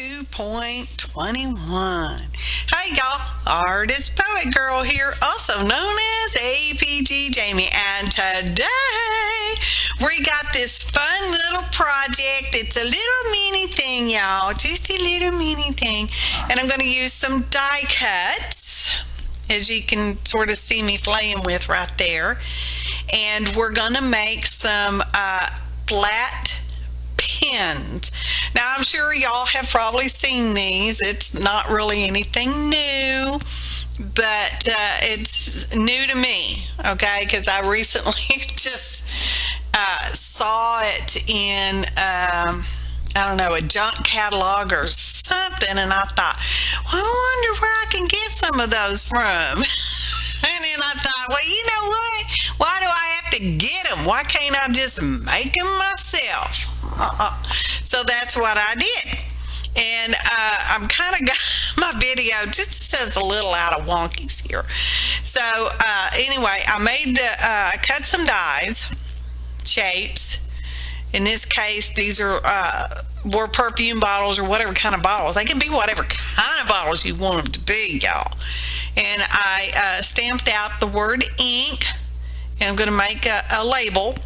2.21. Hey y'all, Artist Poet Girl here, also known as APG Jamie, and today we got this fun little project. It's a little mini thing, y'all, just a little mini thing, and I'm going to use some die cuts, as you can sort of see me playing with right there, and we're going to make some flat pins. Now, I'm sure y'all have probably seen these. It's not really anything new, but it's new to me, okay, because I recently just saw it in I don't know, a junk catalog or something, and I thought, well, I wonder where I can get some of those from. And then I thought, well, you know what? Why do I have to get them? Why can't I just make them myself? So that's what I did. And I'm kind of got my video just says a little out of wonkies here. So anyway, I cut some dies, shapes. In this case, these are more perfume bottles or whatever kind of bottles. They can be whatever kind of bottles you want them to be, y'all. And I stamped out the word ink, and I'm going to make a label.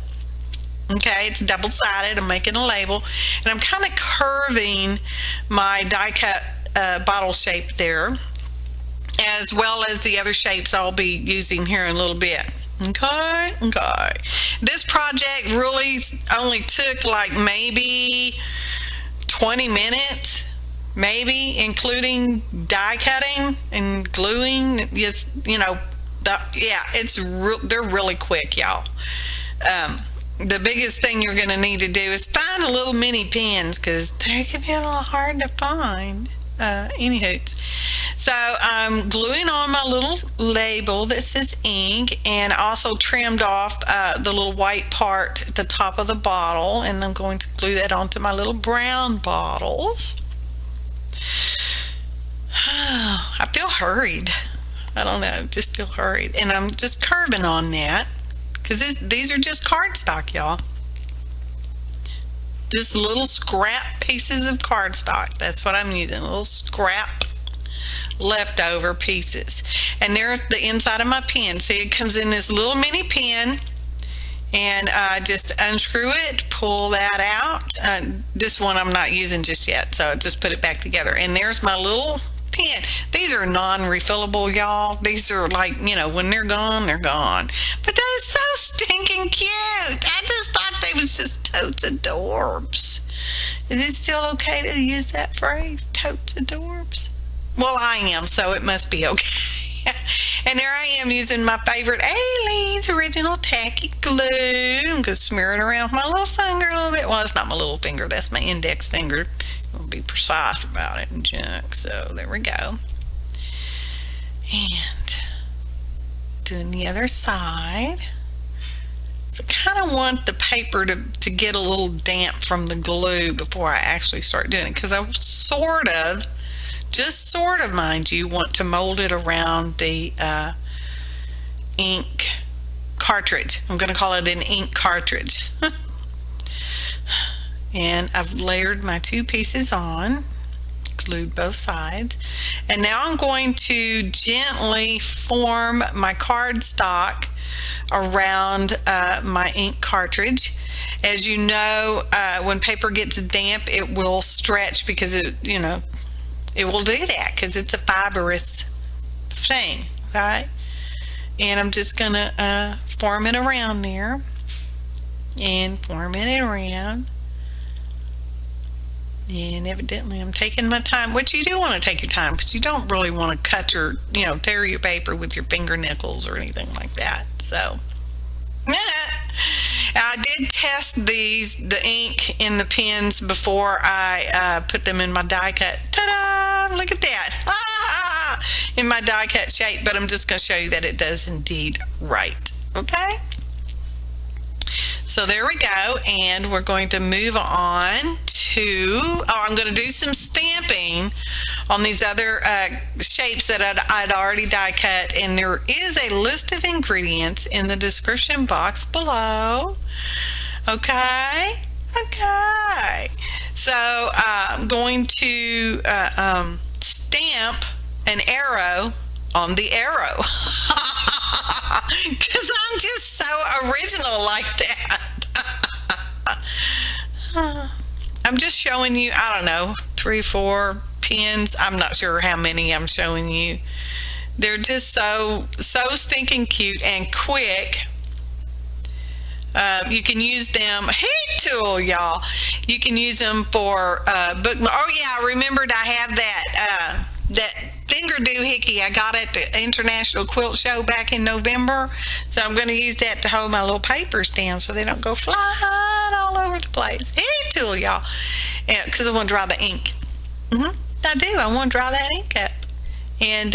Okay, it's double-sided. I'm making a label, and I'm kind of curving my die cut bottle shape there, as well as the other shapes I'll be using here in a little bit. Okay. This project really only took like maybe 20 minutes, maybe, including die cutting and gluing. It's, you know, they're really quick, y'all. The biggest thing you're going to need to do is find a little mini pins, because they can be a little hard to find. Anywho, so I'm gluing on my little label that says ink, and also trimmed off the little white part at the top of the bottle, and I'm going to glue that onto my little brown bottles. I feel hurried. I don't know, just feel hurried, and I'm just curving on that, because these are just cardstock, y'all. Just little scrap pieces of cardstock. That's what I'm using, little scrap leftover pieces. And there's the inside of my pen. See, it comes in this little mini pen, and just unscrew it, pull that out. This one I'm not using just yet, so just put it back together. And there's my little pen. These are non-refillable, y'all. These are like, you know, when they're gone, they're gone. But they're so stinking cute. I just thought they was just totes adorbs. Is it still okay to use that phrase, totes adorbs? Well, I am, so it must be okay. And there I am using my favorite Aleene's original Tacky glue. I'm going to smear it around with my little finger a little bit. Well, it's not my little finger, that's my index finger. I'll be precise about it and junk. So there we go. And doing the other side. So I kind of want the paper to get a little damp from the glue before I actually start doing it, because I just sort of, mind you, want to mold it around the ink cartridge. I'm going to call it an ink cartridge. And I've layered my two pieces on, glued both sides, and now I'm going to gently form my cardstock around my ink cartridge. As you know, when paper gets damp, it will stretch, because it will do that because it's a fibrous thing, right? And I'm just gonna form it around there, and forming it around. And evidently I'm taking my time, which you do want to take your time, because you don't really want to cut your, tear your paper with your finger nickels or anything like that. So I did test the ink in the pens before I put them in my die cut. Ta-da! Look at that. In my die cut shape, but I'm just going to show you that it does indeed right. Okay? So there we go, and we're going to move on to, I'm going to do some stamping on these other shapes that I'd already die cut, and there is a list of ingredients in the description box below. Okay. So I'm going to stamp an arrow on the arrow. Because I'm just so original like that. I'm just showing you, I don't know, 3, 4 pins. I'm not sure how many I'm showing you. They're just so stinking cute and quick. You can use them, heat tool, y'all. You can use them for bookmark. Oh yeah, I remembered I have that finger doohickey I got at the International Quilt Show back in November. So I'm going to use that to hold my little papers down so they don't go flying all over the place. Heat tool, y'all. Because I want to dry the ink. I do. I want to dry that ink up. And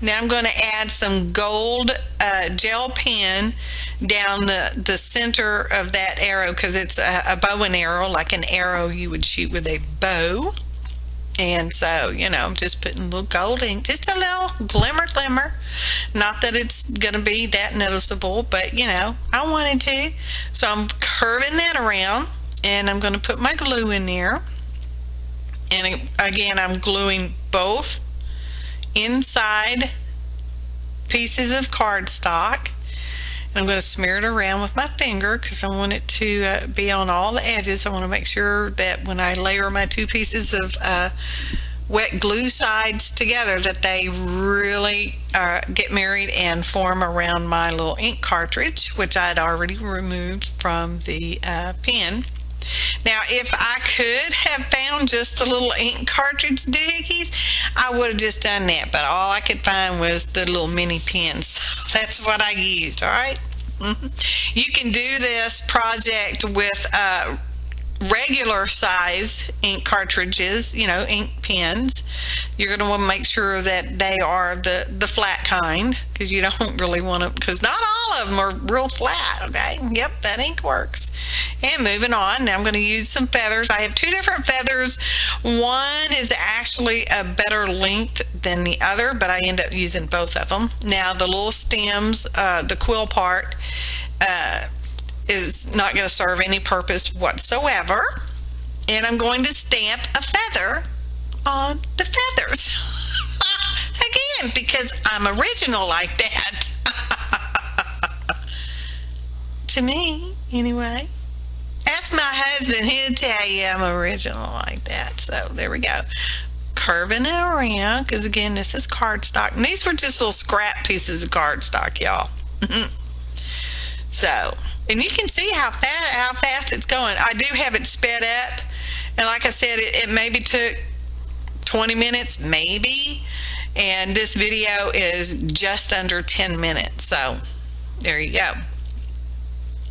now I'm going to add some gold gel pen down the center of that arrow, because it's a bow and arrow, like an arrow you would shoot with a bow. And so, you know, I'm just putting a little gold ink, just a little glimmer. Not that it's going to be that noticeable, but, you know, I wanted to. So I'm curving that around, and I'm going to put my glue in there. And again, I'm gluing both inside pieces of cardstock. I'm going to smear it around with my finger because I want it to be on all the edges. I want to make sure that when I layer my 2 pieces of wet glue sides together, that they really get married and form around my little ink cartridge, which I'd already removed from the pen. Now, if I could have found just the little ink cartridge doohickeys, I would have just done that. But all I could find was the little mini pens. So that's what I used, all right? You can do this project with regular size ink cartridges, you know, ink pens. You're going to want to make sure that they are the flat kind, because you don't really want to, because not all of them are real flat, okay? Yep, that ink works. And moving on, now I'm going to use some feathers. I have 2 different feathers. One is actually a better length than the other, but I end up using both of them. Now the little stems, the quill part, is not going to serve any purpose whatsoever. And I'm going to stamp a feather on the feathers. Again, because I'm original like that. To me, anyway. Ask my husband, he'll tell you I'm original like that. So there we go. Curving it around, because again, this is cardstock. And these were just little scrap pieces of cardstock, y'all. So, and you can see how fast it's going. I do have it sped up, and like I said, it maybe took 20 minutes, maybe, and this video is just under 10 minutes. So there you go.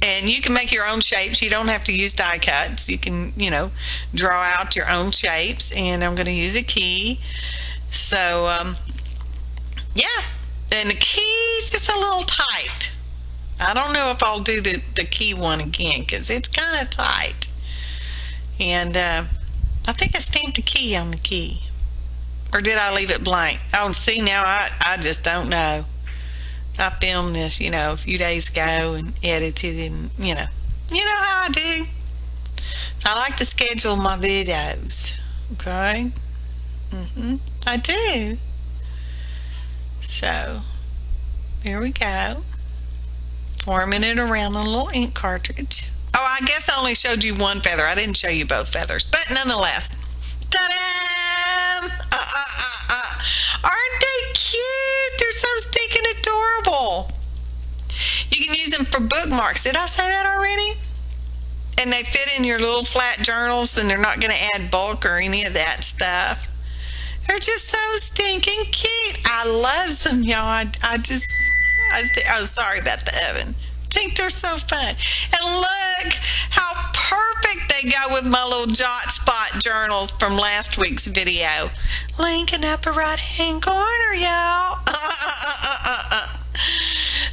And you can make your own shapes. You don't have to use die cuts. You can, you know, draw out your own shapes. And I'm going to use a key. So yeah, and the key's just a little tight. I don't know if I'll do the key one again, because it's kind of tight. And I think I stamped a key on the key. Or did I leave it blank? Oh, see, now I just don't know. I filmed this, you know, a few days ago and edited, and, you know how I do. I like to schedule my videos, okay? I do. So, there we go. Forming it around a little ink cartridge. Oh, I guess I only showed you one feather. I didn't show you both feathers, but nonetheless. Ta-da! Aren't they cute? They're so stinking adorable. You can use them for bookmarks. Did I say that already? And they fit in your little flat journals, and they're not going to add bulk or any of that stuff. They're just so stinking cute. I love them, y'all. Oh, sorry about the oven. I think they're so fun. And look how perfect they go with my little jot spot journals from last week's video. Link in upper right hand corner, y'all.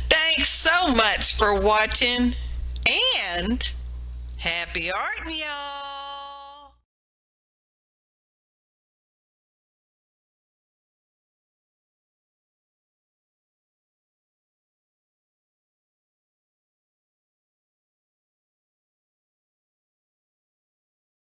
Thanks so much for watching, and happy arting, y'all.